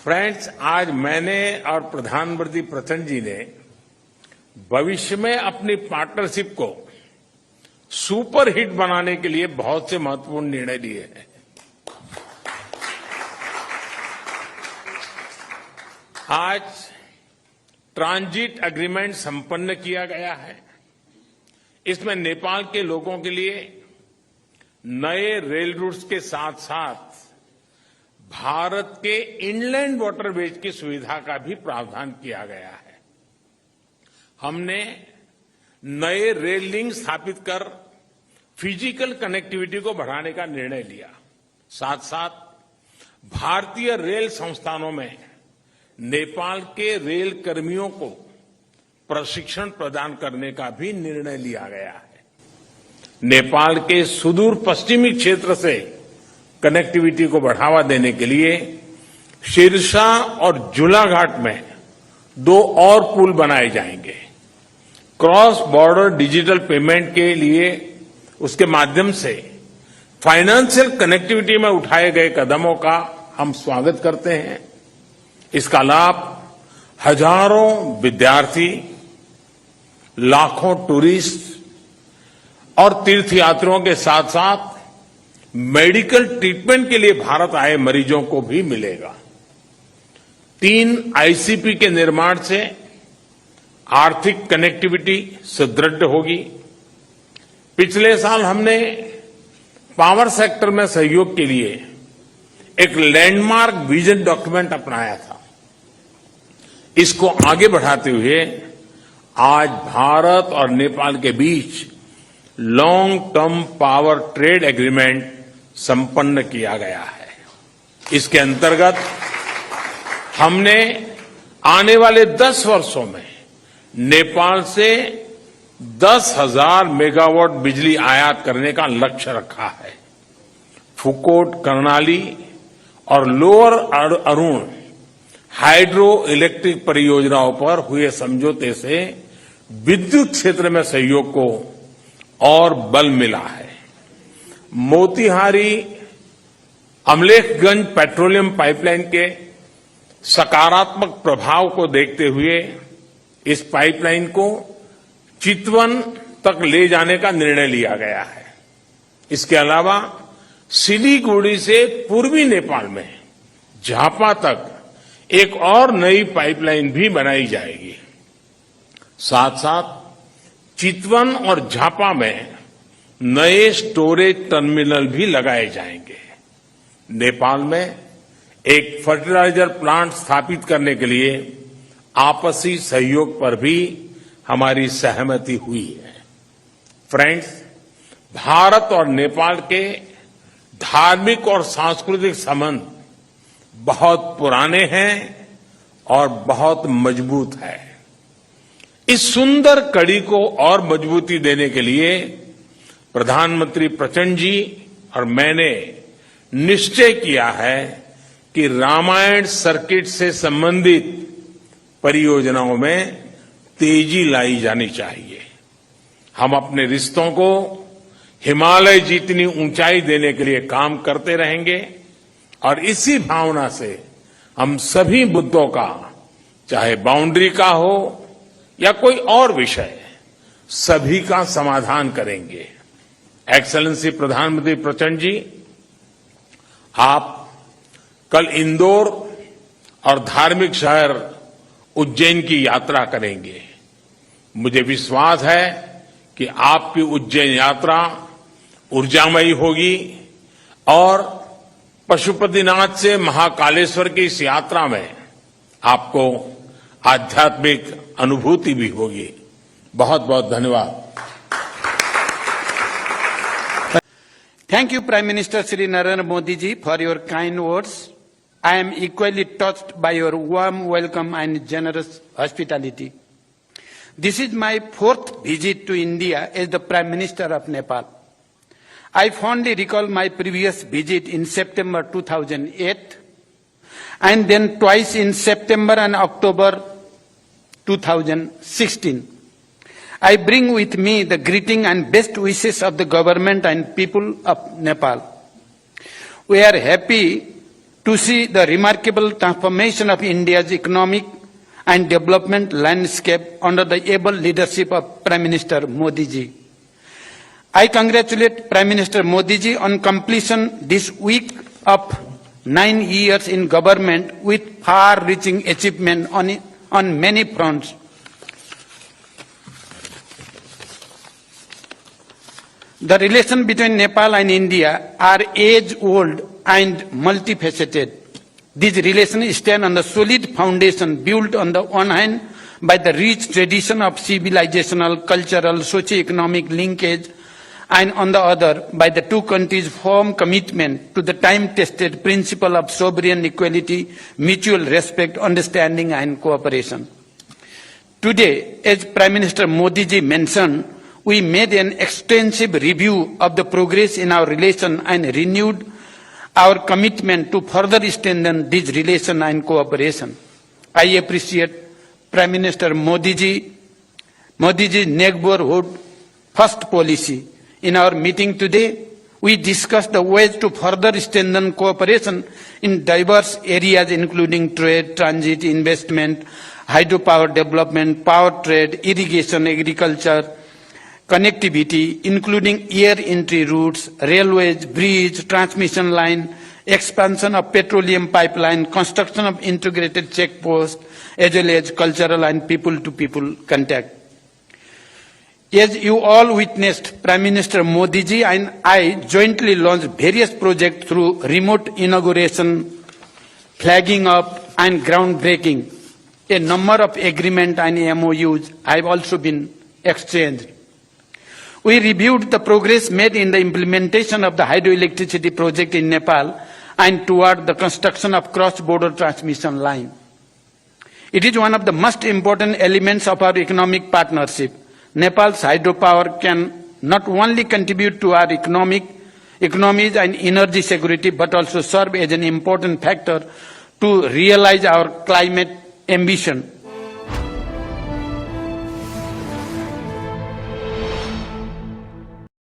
Friends, आज मैंने और प्रधानमंत्री प्रचंड जी ने भविष्य में अपनी पार्टनरशिप को सुपर हिट बनाने के लिए बहुत से महत्वपूर्ण निर्णय लिए हैं। आज ट्रांजिट एग्रीमेंट संपन्न किया गया है। इसमें नेपाल के लोगों के लिए नए रेल रूट्स के साथ साथ भारत के इनलैंड वाटरवेज की सुविधा का भी प्रावधान किया गया है। हमने नए रेल लिंक स्थापित कर फिजिकल कनेक्टिविटी को बढ़ाने का निर्णय लिया। साथ साथ भारतीय रेल संस्थानों में नेपाल के रेल कर्मियों को प्रशिक्षण प्रदान करने का भी निर्णय लिया गया है। नेपाल के सुदूर पश्चिमी क्षेत्र से कनेक्टिविटी को बढ़ावा देने के लिए सिरसा और झूलाघाट में 2 और पुल बनाए जाएंगे। क्रॉस बॉर्डर डिजिटल पेमेंट के लिए उसके माध्यम से फाइनेंशियल कनेक्टिविटी में उठाए गए कदमों का हम स्वागत करते हैं। इसका लाभ हजारों विद्यार्थी, लाखों टूरिस्ट और तीर्थयात्रियों के साथ साथ मेडिकल ट्रीटमेंट के लिए भारत आए मरीजों को भी मिलेगा। 3 आईसीपी के निर्माण से आर्थिक कनेक्टिविटी सुदृढ़ होगी। पिछले साल हमने पावर सेक्टर में सहयोग के लिए एक लैंडमार्क विजन डॉक्यूमेंट अपनाया था। इसको आगे बढ़ाते हुए आज भारत और नेपाल के बीच long term power trade agreement संपन्न किया गया है। इसके अंतर्गत हमने आने वाले 10 वर्षों में नेपाल से 10,000 मेगावाट बिजली आयात करने का लक्ष्य रखा है। फुकोट, कर्णाली और लोअर अरुण हाइड्रो इलेक्ट्रिक परियोजनाओं पर हुए समझौते से विद्युत क्षेत्र में सहयोग को और बल मिला है। मोतीहारी अमलेखगंज पेट्रोलियम पाइपलाइन के सकारात्मक प्रभाव को देखते हुए इस पाइपलाइन को चितवन तक ले जाने का निर्णय लिया गया है। इसके अलावा सिलीगुड़ी से पूर्वी नेपाल में झापा तक एक और नई पाइपलाइन भी बनाई जाएगी। साथ साथ चितवन और झापा में नए स्टोरेज टर्मिनल भी लगाए जाएंगे। नेपाल में एक फर्टिलाइजर प्लांट स्थापित करने के लिए आपसी सहयोग पर भी हमारी सहमति हुई है। फ्रेंड्स, भारत और नेपाल के धार्मिक और सांस्कृतिक संबंध बहुत पुराने हैं और बहुत मजबूत है। इस सुंदर कड़ी को और मजबूती देने के लिए प्रधानमंत्री प्रचंड जी और मैंने निश्चय किया है कि रामायण सर्किट से संबंधित परियोजनाओं में तेजी लाई जानी चाहिए। हम अपने रिश्तों को हिमालय जितनी ऊंचाई देने के लिए काम करते रहेंगे और इसी भावना से हम सभी मुद्दों का, चाहे बाउंड्री का हो या कोई और विषय, सभी का समाधान करेंगे। एक्सेलेंसी प्रधानमंत्री प्रचंड जी, आप कल इंदौर और धार्मिक शहर उज्जैन की यात्रा करेंगे। मुझे विश्वास है कि आपकी उज्जैन यात्रा ऊर्जामयी होगी और पशुपतिनाथ से महाकालेश्वर की इस यात्रा में आपको आध्यात्मिक अनुभूति भी होगी। बहुत बहुत धन्यवाद। Thank you, Prime Minister Shri Narendra Modi ji, for your kind words. I am equally touched by your warm welcome and generous hospitality. This is my 4th visit to India as the Prime Minister of Nepal. I fondly recall my previous visit in September 2008 and then twice in September and October 2016. I bring with me the greeting and best wishes of the government and people of Nepal. We are happy to see the remarkable transformation of India's economic and development landscape under the able leadership of Prime Minister Modi ji. I congratulate Prime Minister Modi ji on completion this week of 9 years in government with far-reaching achievement on many fronts. The relation between Nepal and India are age-old and multifaceted. These relations stand on the solid foundation built on the one hand by the rich tradition of civilizational, cultural, socio-economic linkage, and on the other by the two countries' firm commitment to the time-tested principle of sovereign equality, mutual respect, understanding, and cooperation. Today, as Prime Minister Modi ji mentioned, we made an extensive review of the progress in our relation and renewed our commitment to further strengthen this relation and cooperation. I appreciate Prime Minister Modi's neighborhood first policy. In our meeting today, we discussed the ways to further strengthen cooperation in diverse areas including trade, transit, investment, hydropower development, power trade, irrigation, agriculture, connectivity, including air entry routes, railways, bridge, transmission line, expansion of petroleum pipeline, construction of integrated checkposts, as well as cultural and people-to-people contact. As you all witnessed, Prime Minister Modi ji and I jointly launched various projects through remote inauguration, flagging up, and groundbreaking. A number of agreements and MOUs have also been exchanged. We reviewed the progress made in the implementation of the hydroelectricity project in Nepal and toward the construction of cross-border transmission line. It is one of the most important elements of our economic partnership. Nepal's hydropower can not only contribute to our economies and energy security, but also serve as an important factor to realize our climate ambition.